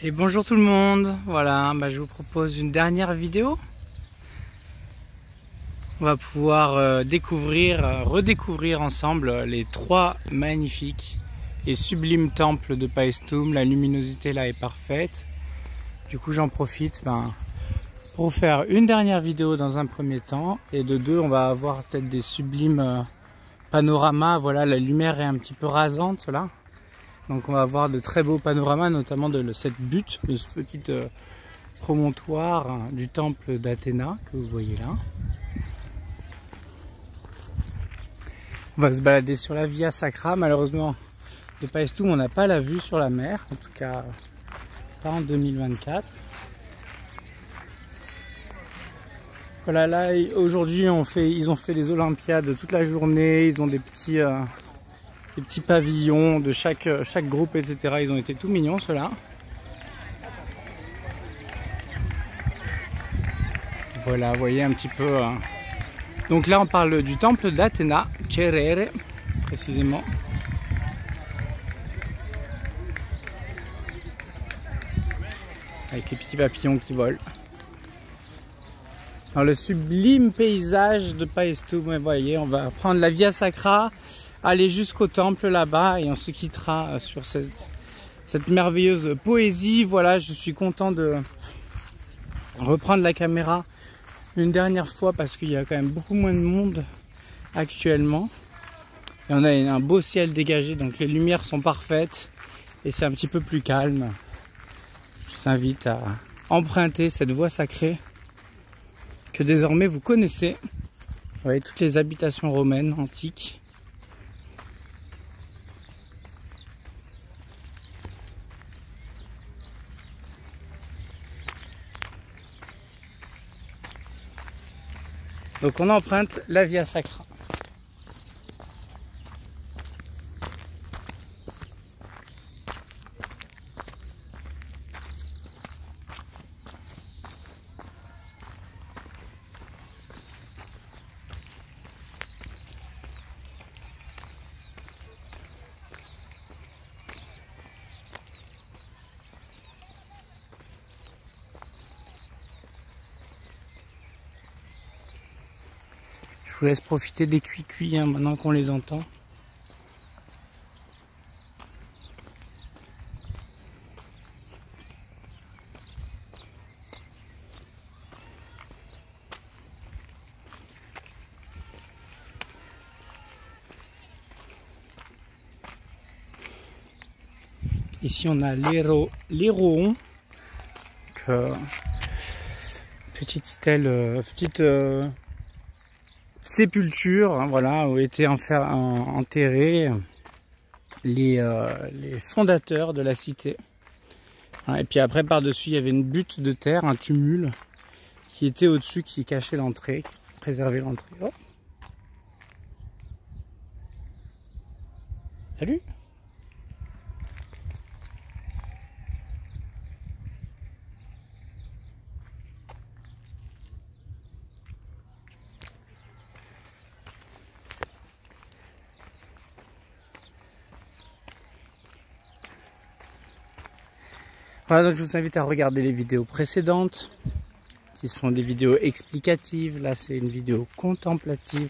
Et bonjour tout le monde, voilà, je vous propose une dernière vidéo. On va pouvoir redécouvrir ensemble les trois magnifiques et sublimes temples de Paestum. La luminosité là est parfaite. Du coup j'en profite pour vous faire une dernière vidéo dans un premier temps. Et de deux, on va avoir peut-être des sublimes panoramas. Voilà, la lumière est un petit peu rasante là. Donc on va avoir de très beaux panoramas, notamment de cette butte, de ce petit promontoire du temple d'Athéna que vous voyez là. On va se balader sur la Via Sacra. Malheureusement, de Paestum, on n'a pas la vue sur la mer, en tout cas pas en 2024. Voilà, là aujourd'hui ils ont fait les Olympiades toute la journée, ils ont des petits pavillons de chaque groupe, etc. Ils ont été tout mignons ceux-là. Voilà, vous voyez un petit peu. Donc là on parle du temple d'Athéna, Cerere précisément. Avec les petits papillons qui volent. Dans le sublime paysage de Paestum, vous voyez, on va prendre la Via Sacra, aller jusqu'au temple là-bas et on se quittera sur cette merveilleuse poésie. Voilà, je suis content de reprendre la caméra une dernière fois parce qu'il y a quand même beaucoup moins de monde actuellement. Et on a un beau ciel dégagé, donc les lumières sont parfaites et c'est un petit peu plus calme. Je vous invite à emprunter cette voie sacrée que désormais vous connaissez. Vous voyez toutes les habitations romaines antiques. Donc on emprunte la Via Sacra. Je vous laisse profiter des cuits maintenant qu'on les entend. Ici on a l'Héroon, petite stèle, sépulture, hein, voilà, où étaient enterrés les fondateurs de la cité. Et puis après, par-dessus, il y avait une butte de terre, un tumule, qui était au-dessus, qui cachait l'entrée, qui préservait l'entrée. Oh. Salut! Voilà, donc je vous invite à regarder les vidéos précédentes, qui sont des vidéos explicatives. Là, c'est une vidéo contemplative.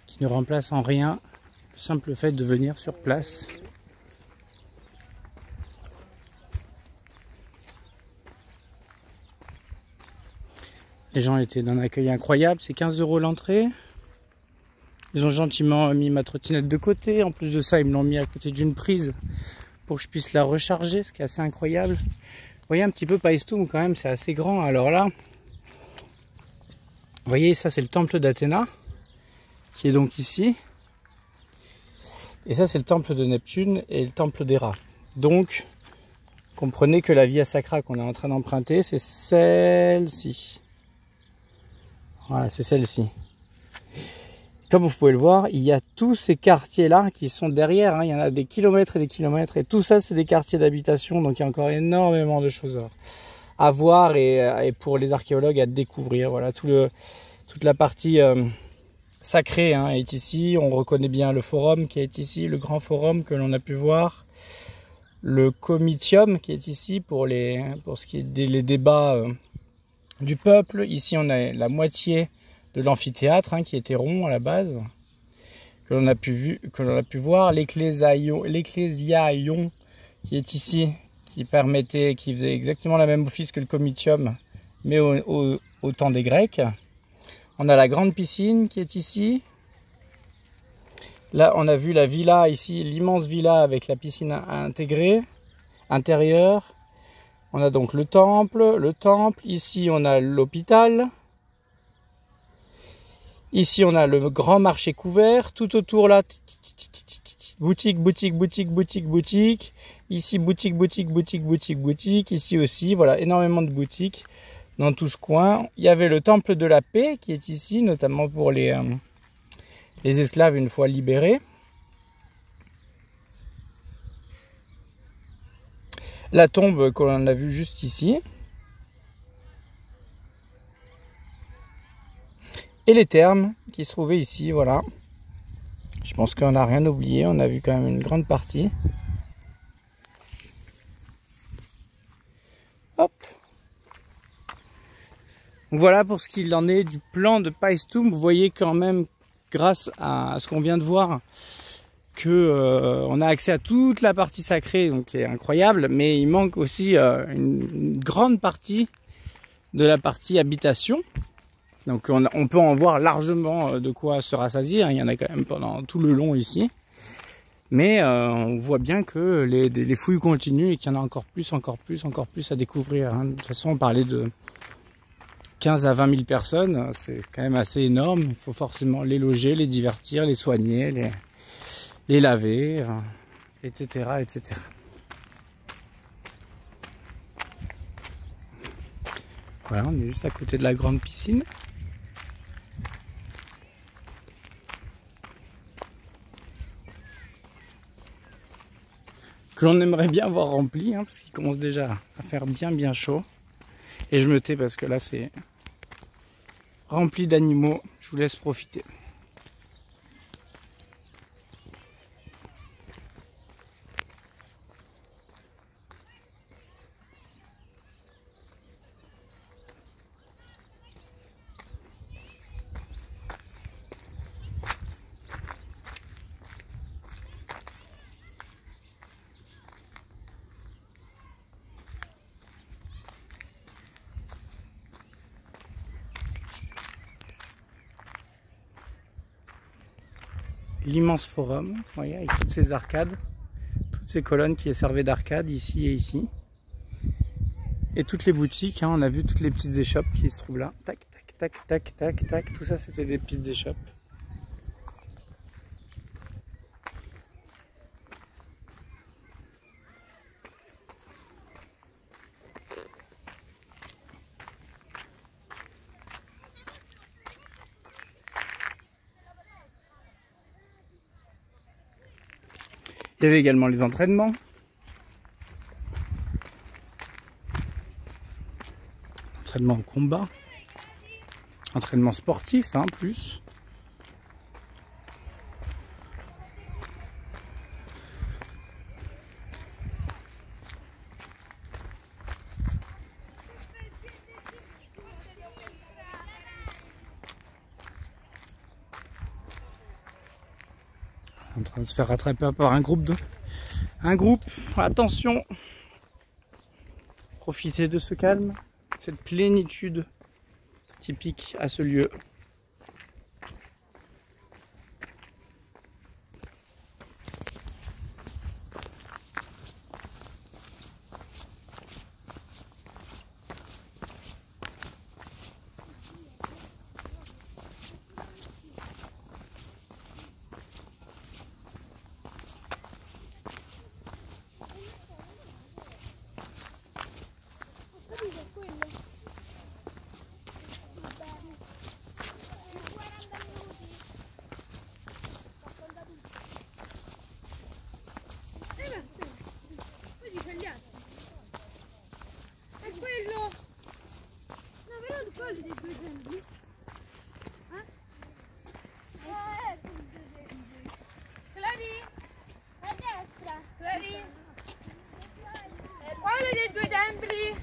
Qui ne remplace en rien le simple fait de venir sur place. Les gens étaient d'un accueil incroyable, c'est 15 € l'entrée. Ils ont gentiment mis ma trottinette de côté. En plus de ça, ils me l'ont mis à côté d'une prise pour que je puisse la recharger, ce qui est assez incroyable. Vous voyez un petit peu Paestum quand même, c'est assez grand. Alors là, vous voyez, ça c'est le temple d'Athéna, qui est donc ici. Et ça c'est le temple de Neptune et le temple d'Héra. Donc, comprenez que la Via Sacra qu'on est en train d'emprunter, c'est celle-ci. Voilà, c'est celle-ci. Comme vous pouvez le voir, il y a tous ces quartiers-là qui sont derrière. Hein. Il y en a des kilomètres et des kilomètres. Et tout ça, c'est des quartiers d'habitation. Donc, il y a encore énormément de choses à voir et pour les archéologues à découvrir. Voilà, toute toute la partie sacrée hein, est ici. On reconnaît bien le forum qui est ici, le grand forum que l'on a pu voir. Le comitium qui est ici pour ce qui est des débats du peuple. Ici, on a la moitié de l'amphithéâtre hein, qui était rond à la base, que l'on a pu voir. L'ecclésiaion qui est ici, qui faisait exactement la même office que le comitium, mais au temps des Grecs. On a la grande piscine qui est ici. Là, on a vu la villa ici, l'immense villa avec la piscine intégrée, intérieure. On a donc le temple. Ici, on a l'hôpital. Ici, on a le grand marché couvert. Tout autour, là, boutique. Ici, boutique. Ici aussi, voilà, énormément de boutiques dans tout ce coin. Il y avait le temple de la paix qui est ici, notamment pour les esclaves une fois libérés. La tombe que l'on a vue juste ici. Et les thermes qui se trouvaient ici, voilà. Je pense qu'on n'a rien oublié, on a vu quand même une grande partie. Hop. Voilà pour ce qu'il en est du plan de Paestum. Vous voyez quand même, grâce à ce qu'on vient de voir, que on a accès à toute la partie sacrée, donc qui est incroyable, mais il manque aussi une grande partie de la partie habitation. Donc on peut en voir largement de quoi se rassasier, hein. Il y en a quand même pendant tout le long ici. Mais on voit bien que les fouilles continuent et qu'il y en a encore plus à découvrir, hein. De toute façon, on parlait de 15 à 20 000 personnes, c'est quand même assez énorme. Il faut forcément les loger, les divertir, les soigner, les laver, etc. Voilà, on est juste à côté de la grande piscine. Que l'on aimerait bien voir rempli, hein, parce qu'il commence déjà à faire bien chaud. Et je me tais parce que là c'est rempli d'animaux, je vous laisse profiter. L'immense forum, vous voyez, avec toutes ces arcades, toutes ces colonnes qui servaient d'arcades ici et ici. Et toutes les boutiques, hein, on a vu toutes les petites échoppes qui se trouvent là. Tac, tac, tout ça c'était des petites échoppes. Il y avait également les entraînements. Entraînement au combat. Entraînement sportif, hein, plus. En train de se faire rattraper par un groupe attention, profitez de ce calme, cette plénitude typique à ce lieu. Quale dei due templi?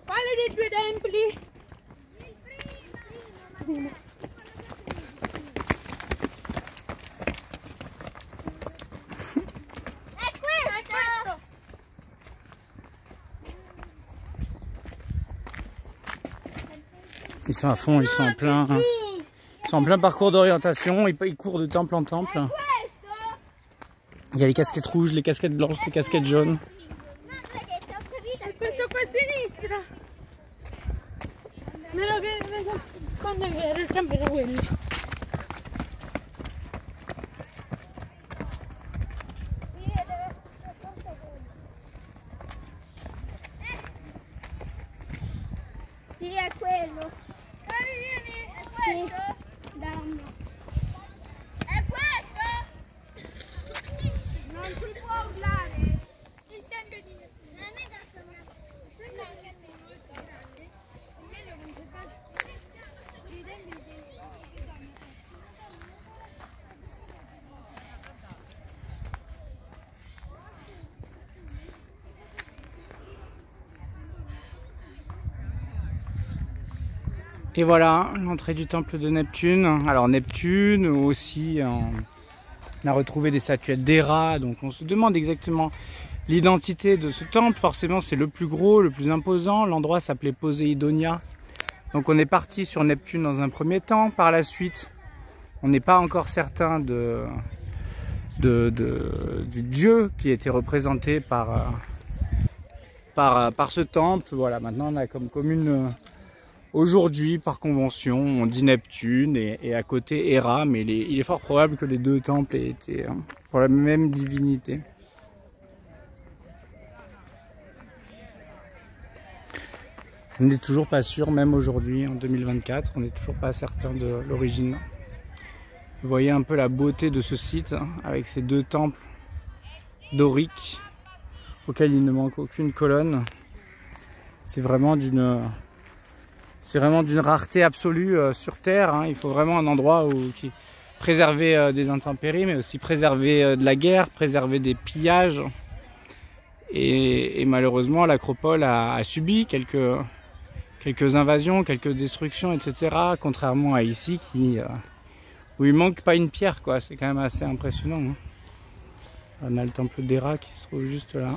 Quale dei due templi? È questo! Ils sont à fond, ils sont en plein parcours d'orientation, ils courent de temple en temple. Il y a les casquettes rouges, les casquettes blanches, les casquettes jaunes. Questo qua a sinistra. Meno che quando era sempre quello. Sì, è quello. Dai, vieni. È questo? Sì. Dammi. È questo? Non si può urlare. Il tempio di Nettuno. A me dato una... Et voilà, l'entrée du temple de Neptune. Alors Neptune aussi, on a retrouvé des statuettes d'Héra, donc on se demande exactement l'identité de ce temple. Forcément c'est le plus gros, le plus imposant. L'endroit s'appelait Poséidonia. Donc on est parti sur Neptune dans un premier temps. Par la suite, on n'est pas encore certain du dieu qui était représenté par ce temple. Voilà, maintenant on a comme commune... Aujourd'hui, par convention, on dit Neptune et à côté Héra, mais il est fort probable que les deux temples aient été pour la même divinité. On n'est toujours pas sûr, même aujourd'hui, en 2024, on n'est toujours pas certain de l'origine. Vous voyez un peu la beauté de ce site, avec ces deux temples doriques, auxquels il ne manque aucune colonne. C'est vraiment d'une rareté absolue sur Terre. Il faut vraiment un endroit qui préserver des intempéries, mais aussi préserver de la guerre, préserver des pillages. Et malheureusement, l'acropole a subi quelques invasions, quelques destructions, etc. Contrairement à ici, où il manque pas une pierre, quoi. C'est quand même assez impressionnant. On a le temple d'Héra qui se trouve juste là.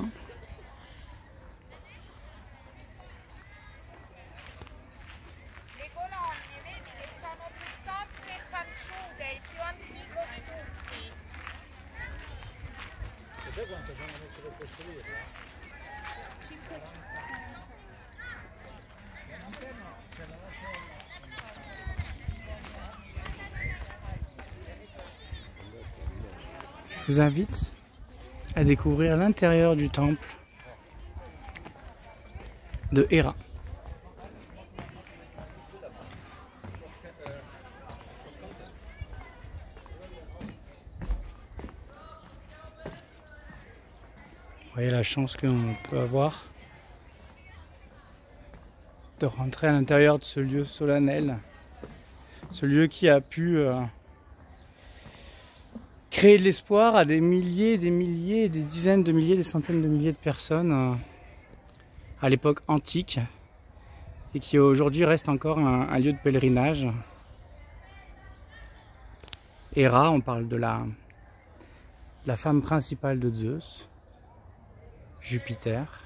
Je vous invite à découvrir l'intérieur du temple de Héra. Vous voyez la chance qu'on peut avoir de rentrer à l'intérieur de ce lieu solennel, ce lieu qui a pu créer de l'espoir à des milliers, des dizaines de milliers, des centaines de milliers de personnes à l'époque antique et qui aujourd'hui reste encore un lieu de pèlerinage. Héra, on parle de la femme principale de Zeus, Jupiter.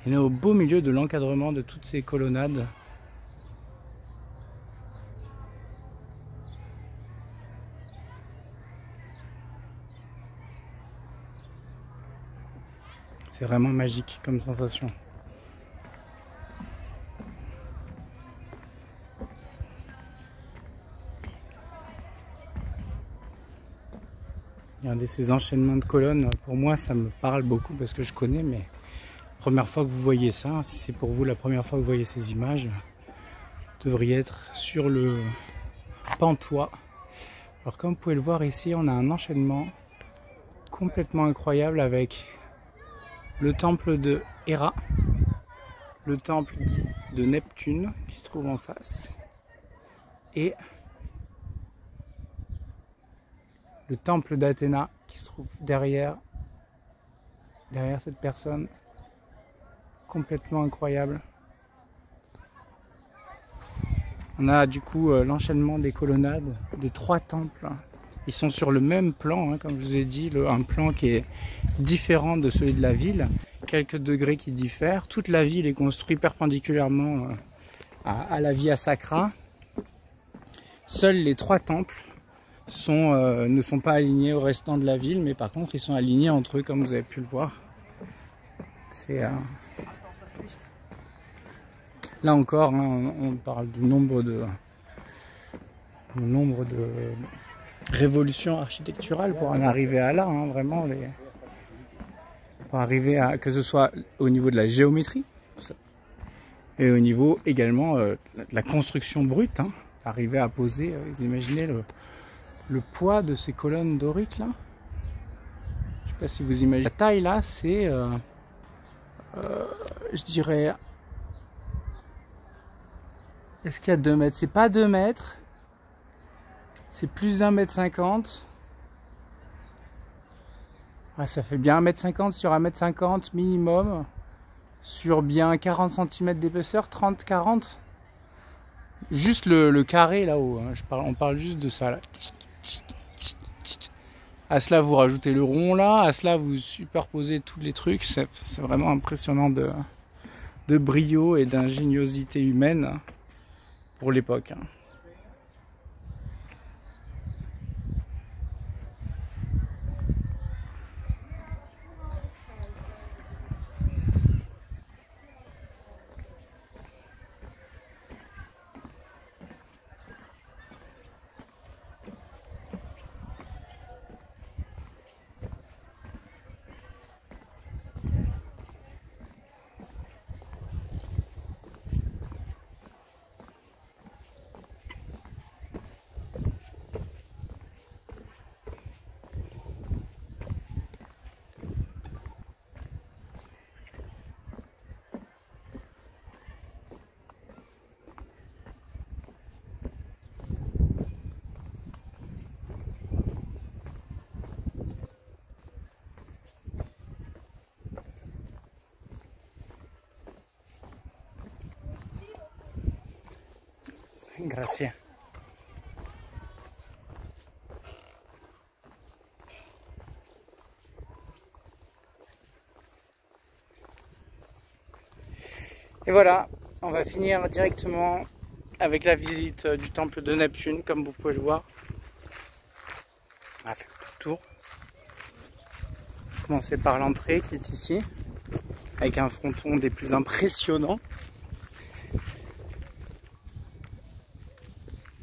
Il est au beau milieu de l'encadrement de toutes ces colonnades. C'est vraiment magique comme sensation. Regardez ces enchaînements de colonnes, pour moi ça me parle beaucoup parce que je connais, mais première fois que vous voyez ça, si c'est pour vous la première fois que vous voyez ces images, vous devriez être sur le pantois Alors comme vous pouvez le voir ici, on a un enchaînement complètement incroyable avec le temple de Héra, le temple de Neptune qui se trouve en face et le temple d'Athéna qui se trouve derrière cette personne. Complètement incroyable. On a du coup l'enchaînement des colonnades des 3 temples. Ils sont sur le même plan, hein, comme je vous ai dit, un plan qui est différent de celui de la ville. Quelques degrés qui diffèrent. Toute la ville est construite perpendiculairement à la Via Sacra. Seuls les 3 temples ne sont pas alignés au restant de la ville, mais par contre ils sont alignés entre eux comme vous avez pu le voir. C'est là encore, hein, on parle du nombre de révolutions architecturales pour en arriver à là, hein, vraiment pour arriver à que ce soit au niveau de la géométrie et au niveau également de la construction brute, hein, arriver à poser, vous imaginez le poids de ces colonnes doriques là. Je sais pas si vous imaginez. La taille là, c'est je dirais, est-ce qu'il y a 2 mètres? C'est pas 2 mètres, c'est plus d'1,50 m. Ouais, ça fait bien 1,50 m sur 1,50 m minimum, sur bien 40 cm d'épaisseur, 30-40. Juste le carré là-haut, hein. On parle juste de ça là. À cela vous rajoutez le rond là, à cela vous superposez tous les trucs, c'est vraiment impressionnant de brio et d'ingéniosité humaine pour l'époque. Grazie. Et voilà, on va finir directement avec la visite du temple de Neptune, comme vous pouvez le voir. On va faire tout le tour. Commencer par l'entrée qui est ici, avec un fronton des plus impressionnants.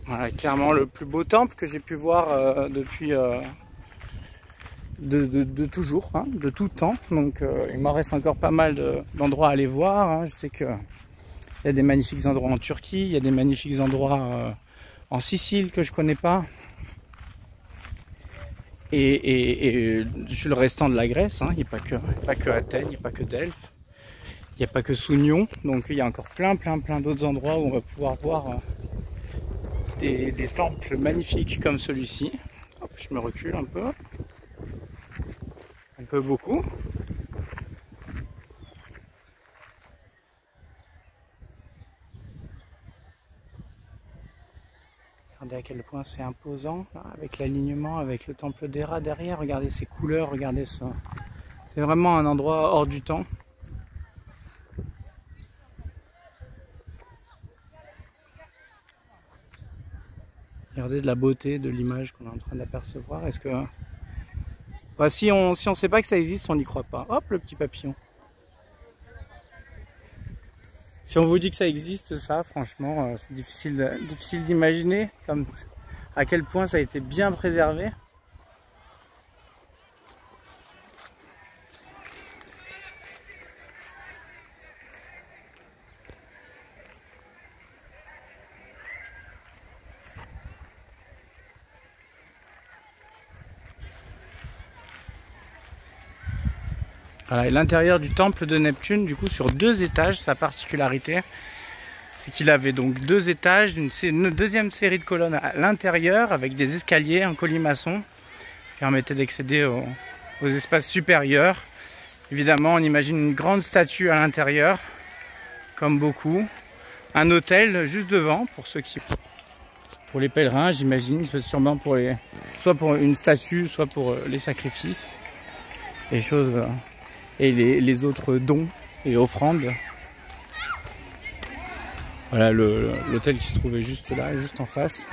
Voilà, clairement le plus beau temple que j'ai pu voir depuis de toujours, hein, de tout temps. Donc il m'en reste encore pas mal d'endroits à aller voir, hein. Je sais qu'il y a des magnifiques endroits en Turquie, il y a des magnifiques endroits en Sicile que je connais pas. Et sur le restant de la Grèce, hein, il n'y a pas que Athènes, il n'y a pas que Delphes, il n'y a pas que Sounion. Donc il y a encore plein d'autres endroits où on va pouvoir voir des temples magnifiques comme celui-ci. Je me recule un peu beaucoup. Regardez à quel point c'est imposant, là, avec l'alignement, avec le temple d'Héra derrière. Regardez ces couleurs, regardez ça. C'est vraiment un endroit hors du temps. Regardez de la beauté de l'image qu'on est en train d'apercevoir. Est-ce que... Bah, si on sait pas que ça existe, on n'y croit pas. Hop, le petit papillon. Si on vous dit que ça existe, ça, franchement, c'est difficile d'imaginer comme à quel point ça a été bien préservé. Voilà, et l'intérieur du temple de Neptune, du coup, sur 2 étages, sa particularité, c'est qu'il avait donc 2 étages, une deuxième série de colonnes à l'intérieur, avec des escaliers en colimaçon, qui permettaient d'accéder aux espaces supérieurs. Évidemment, on imagine une grande statue à l'intérieur, comme beaucoup. Un autel juste devant, pour les pèlerins, j'imagine, sûrement soit pour une statue, soit pour les sacrifices, les choses, et les autres dons et offrandes. Voilà l'hôtel qui se trouvait juste là, juste en face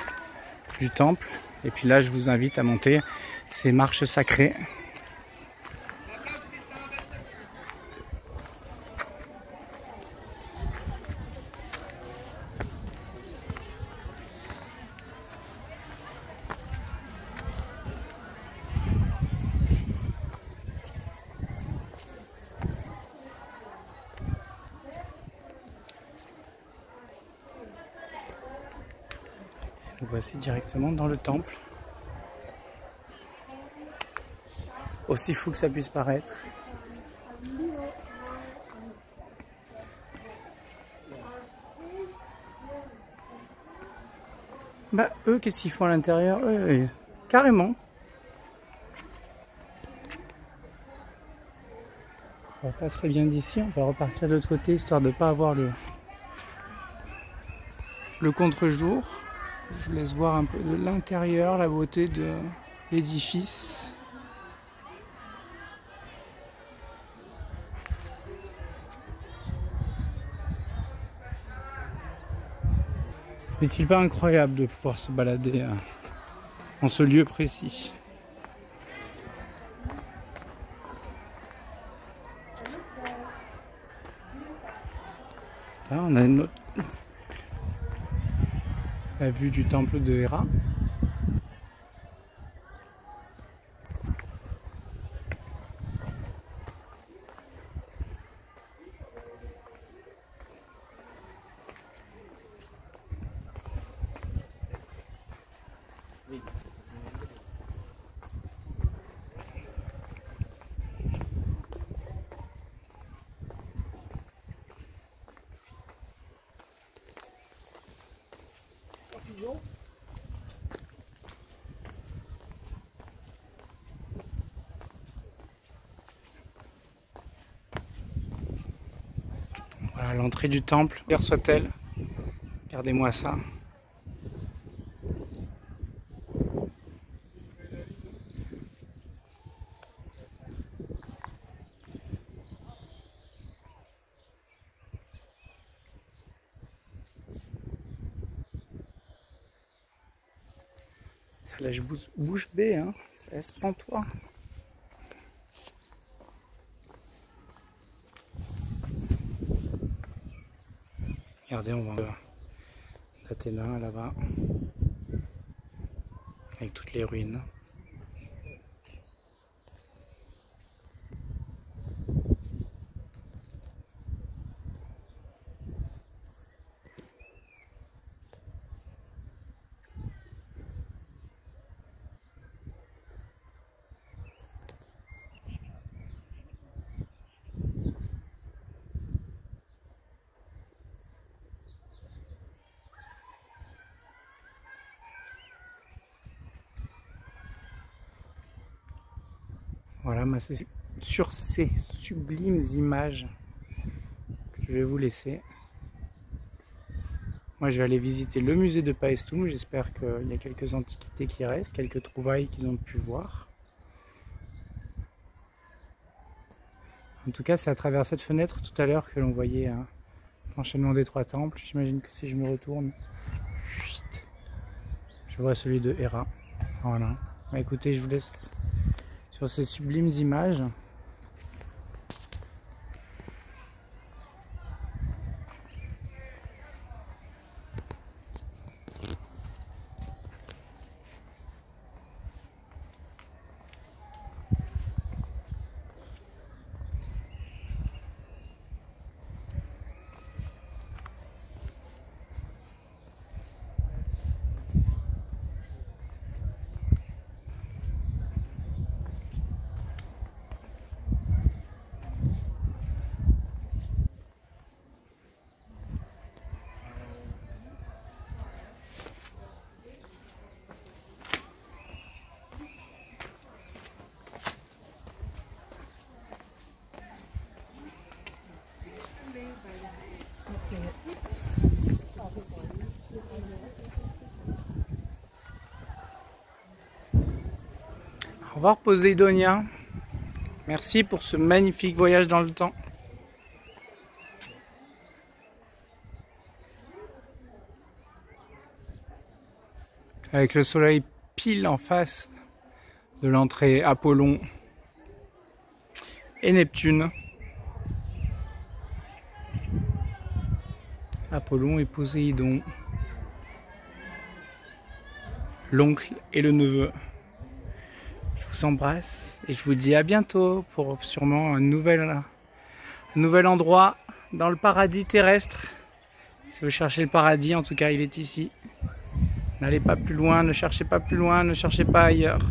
du temple. Et puis là, je vous invite à monter ces marches sacrées. Nous voici directement dans le temple. Aussi fou que ça puisse paraître. Bah eux, qu'est-ce qu'ils font à l'intérieur? Carrément. Ça va pas très bien d'ici, on va repartir de l'autre côté histoire de ne pas avoir le contre-jour. Je vous laisse voir un peu de l'intérieur, la beauté de l'édifice. N'est-il pas incroyable de pouvoir se balader en ce lieu précis? Là, on a la vue du temple de Héra. Voilà l'entrée du temple, père soit-elle. Regardez-moi ça. Ça lèche bouche bée, hein. Prends-toi. Regardez, on va d'Athéna là-bas, avec toutes les ruines. Voilà, c'est sur ces sublimes images que je vais vous laisser. Moi, je vais aller visiter le musée de Paestum. J'espère qu'il y a quelques antiquités qui restent, quelques trouvailles qu'ils ont pu voir. En tout cas, c'est à travers cette fenêtre tout à l'heure que l'on voyait l'enchaînement des 3 temples. J'imagine que si je me retourne, je vois celui de Héra. Voilà. Bah, écoutez, je vous laisse sur ces sublimes images. Au revoir Poséidonia. Merci pour ce magnifique voyage dans le temps. Avec le soleil pile en face de l'entrée Apollon et Neptune. Apollon et Poséidon. L'oncle et le neveu. Je vous embrasse et je vous dis à bientôt pour sûrement un nouvel endroit dans le paradis terrestre. Si vous cherchez le paradis, en tout cas il est ici. N'allez pas plus loin, ne cherchez pas plus loin, ne cherchez pas ailleurs.